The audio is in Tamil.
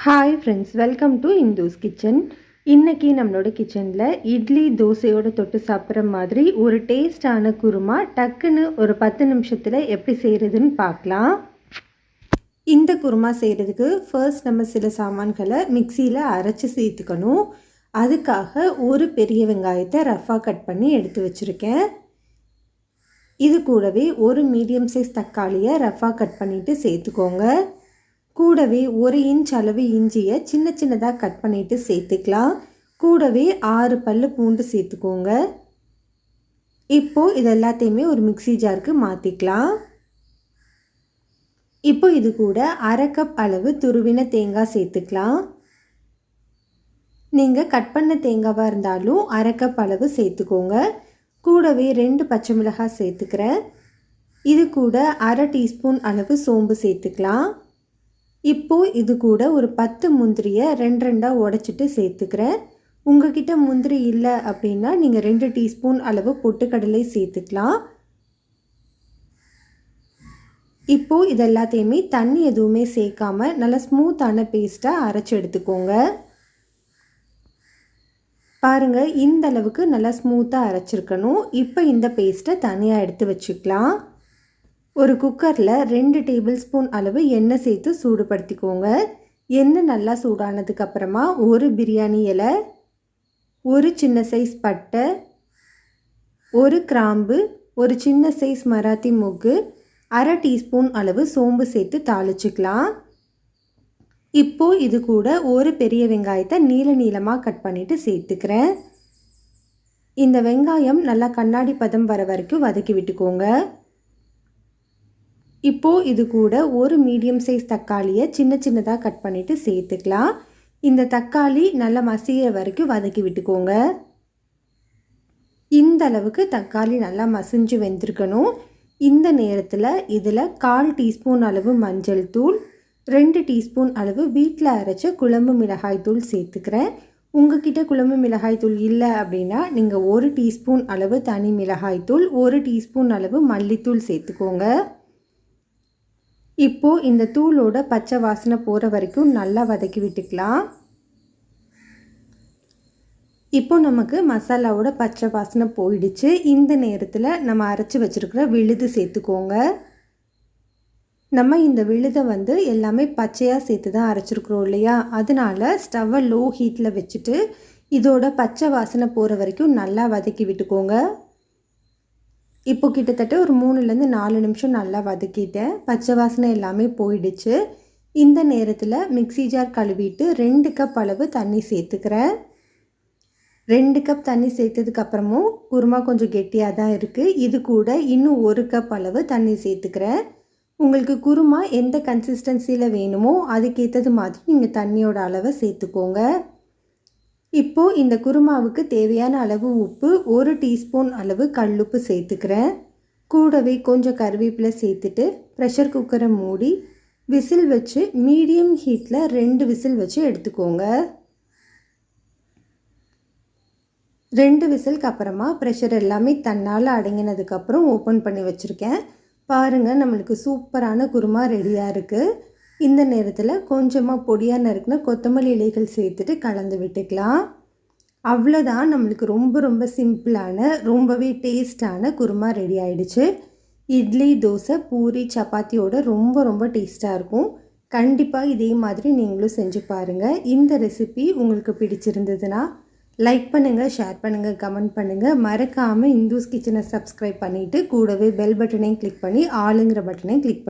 Hi friends, welcome to Indhu's kitchen. இன்றைக்கி நம்மளோட கிச்சனில் இட்லி தோசையோடு தொட்டு சாப்பிட்ற மாதிரி ஒரு டேஸ்டான குருமா டக்குன்னு ஒரு 10 நிமிஷத்தில் எப்படி செய்கிறதுன்னு பார்க்கலாம். இந்த குருமா செய்கிறதுக்கு ஃபர்ஸ்ட் நம்ம சில சாமான்களை மிக்சியில் அரைச்சி சேர்த்துக்கணும். அதுக்காக ஒரு பெரிய வெங்காயத்தை ரஃபாக கட் பண்ணி எடுத்து வச்சுருக்கேன். இது கூடவே ஒரு மீடியம் சைஸ் தக்காளியை ரஃபாக கட் பண்ணிவிட்டு சேர்த்துக்கோங்க. கூடவே 1 இன்ச் அளவு இஞ்சியை சின்ன சின்னதாக கட் பண்ணிவிட்டு சேர்த்துக்கலாம். கூடவே 6 பல்லு பூண்டு சேர்த்துக்கோங்க. இப்போது இது எல்லாத்தையுமே ஒரு மிக்ஸி ஜாருக்கு மாற்றிக்கலாம். இப்போ இது கூட 1/2 கப் அளவு துருவின தேங்காய் சேர்த்துக்கலாம். நீங்கள் கட் பண்ண தேங்காவாக இருந்தாலும் 1/2 கப் அளவு சேர்த்துக்கோங்க. கூடவே 2 பச்சை மிளகாய் சேர்த்துக்கிறேன். இது கூட 1/2 டீஸ்பூன் அளவு சோம்பு சேர்த்துக்கலாம். இப்போது இது கூட ஒரு 10 முந்திரியை 2 உடைச்சிட்டு சேர்த்துக்கிறேன். உங்ககிட்ட முந்திரி இல்லை அப்படின்னா நீங்கள் 2 டீஸ்பூன் அளவு பொட்டுக்கடலை சேர்த்துக்கலாம். இப்போது இது எல்லாத்தையுமே தண்ணி எதுவுமே சேர்க்காம நல்லா ஸ்மூத்தான பேஸ்ட்டாக அரைச்சி எடுத்துக்கோங்க. பாருங்கள், இந்த அளவுக்கு நல்லா ஸ்மூத்தாக அரைச்சிருக்கணும். இப்போ இந்த பேஸ்ட்டை தனியாக எடுத்து வச்சுக்கலாம். ஒரு குக்கரில் 2 டேபிள் ஸ்பூன் அளவு எண்ணெய் சேர்த்து சூடுபடுத்திக்கோங்க. எண்ணெய் நல்லா சூடானதுக்கப்புறமா ஒரு பிரியாணி இலை, ஒரு சின்ன சைஸ் பட்டை, ஒரு கிராம்பு, ஒரு சின்ன சைஸ் மராத்தி மொக்கு, 1/2 டீஸ்பூன் அளவு சோம்பு சேர்த்து தாளிச்சிக்கலாம். இப்போது இது கூட ஒரு பெரிய வெங்காயத்தை நீளமாக கட் பண்ணிவிட்டு சேர்த்துக்கிறேன். இந்த வெங்காயம் நல்லா கண்ணாடி பதம் வர வரைக்கும் வதக்கி விட்டுக்கோங்க. இப்போது இது கூட ஒரு மீடியம் சைஸ் தக்காளியை சின்ன சின்னதாக கட் பண்ணிவிட்டு சேர்த்துக்கலாம். இந்த தக்காளி நல்லா மசிகிற வரைக்கும் வதக்கி விட்டுக்கோங்க. இந்த அளவுக்கு தக்காளி நல்லா மசிஞ்சு வெந்திருக்கணும். இந்த நேரத்தில் இதில் 1/4 டீஸ்பூன் அளவு மஞ்சள் தூள், 2 டீஸ்பூன் அளவு வீட்டில் அரைச்ச குழம்பு மிளகாய் தூள் சேர்த்துக்கிறேன். உங்ககிட்ட குழம்பு மிளகாய் தூள் இல்லை அப்படின்னா நீங்கள் 1 டீஸ்பூன் அளவு தனி மிளகாய் தூள், 1 டீஸ்பூன் அளவு மல்லித்தூள் சேர்த்துக்கோங்க. இப்போது இந்த தூளோட பச்சை வாசனை போகிற வரைக்கும் நல்லா வதக்கி விட்டுக்கலாம். இப்போ நமக்கு மசாலாவோட பச்சை வாசனை போயிடுச்சு. இந்த நேரத்தில் நம்ம அரைச்சி வச்சுருக்கிற விழுது சேர்த்துக்கோங்க. நம்ம இந்த விழுதை எல்லாமே பச்சையாக சேர்த்து தான் அரைச்சிருக்கிறோம் இல்லையா, அதனால் ஸ்டவ்வை லோ ஹீட்டில் வச்சுட்டு இதோட பச்சை வாசனை போகிற வரைக்கும் நல்லா வதக்கி விட்டுக்கோங்க. இப்போ கிட்டத்தட்ட ஒரு 3லேருந்து 4 நிமிஷம் நல்லா வதக்கிட்டேன். பச்சை வாசனை எல்லாமே போயிடுச்சு. இந்த நேரத்தில் மிக்ஸி ஜார் கழுவிட்டு 2 கப் அளவு தண்ணி சேர்த்துக்கிறேன். 2 கப் தண்ணி சேர்த்ததுக்கப்புறமும் குருமா கொஞ்சம் கெட்டியாக தான் இருக்குது. இது கூட இன்னும் 1 கப் அளவு தண்ணி சேர்த்துக்கிறேன். உங்களுக்கு குருமா எந்த கன்சிஸ்டன்சியில் வேணுமோ அதுக்கேற்றது மாதிரி நீங்கள் தண்ணியோட அளவை சேர்த்துக்கோங்க. இப்போது இந்த குருமாவுக்கு தேவையான அளவு உப்பு, 1 டீஸ்பூன் அளவு கல்லுப்பு சேர்த்துக்கிறேன். கூடவே கொஞ்சம் கருவேப்பிலை சேர்த்துட்டு ப்ரெஷர் குக்கரை மூடி விசில் வச்சு மீடியம் ஹீட்டில் 2 விசில் வச்சு எடுத்துக்கோங்க. 2 விசிலுக்கு அப்புறமா ப்ரெஷர் எல்லாமே தன்னால் அடங்கினதுக்கப்புறம் ஓப்பன் பண்ணி வச்சுருக்கேன். பாருங்கள், நம்மளுக்கு சூப்பரான குருமா ரெடியாக இருக்குது. இந்த நேரத்தில் கொஞ்சமாக பொடியாக நறுக்கின கொத்தமல்லி இலைகள் சேர்த்துட்டு கலந்து விட்டுக்கலாம். அவ்வளோதான், நம்மளுக்கு ரொம்ப சிம்பிளான ரொம்பவே டேஸ்டான குருமா ரெடி ஆகிடுச்சு. இட்லி, தோசை, பூரி, சப்பாத்தியோட ரொம்ப டேஸ்ட்டாக இருக்கும். கண்டிப்பாக இதே மாதிரி நீங்களும் செஞ்சு பாருங்கள். இந்த ரெசிபி உங்களுக்கு பிடிச்சிருந்ததுன்னா லைக் பண்ணுங்கள், ஷேர் பண்ணுங்கள், கமெண்ட் பண்ணுங்கள். மறக்காமல் இந்துஸ் கிச்சனை சப்ஸ்கிரைப் பண்ணிவிட்டு கூடவே பெல் பட்டனையும் கிளிக் பண்ணி ஆளுங்கிற பட்டனையும் கிளிக்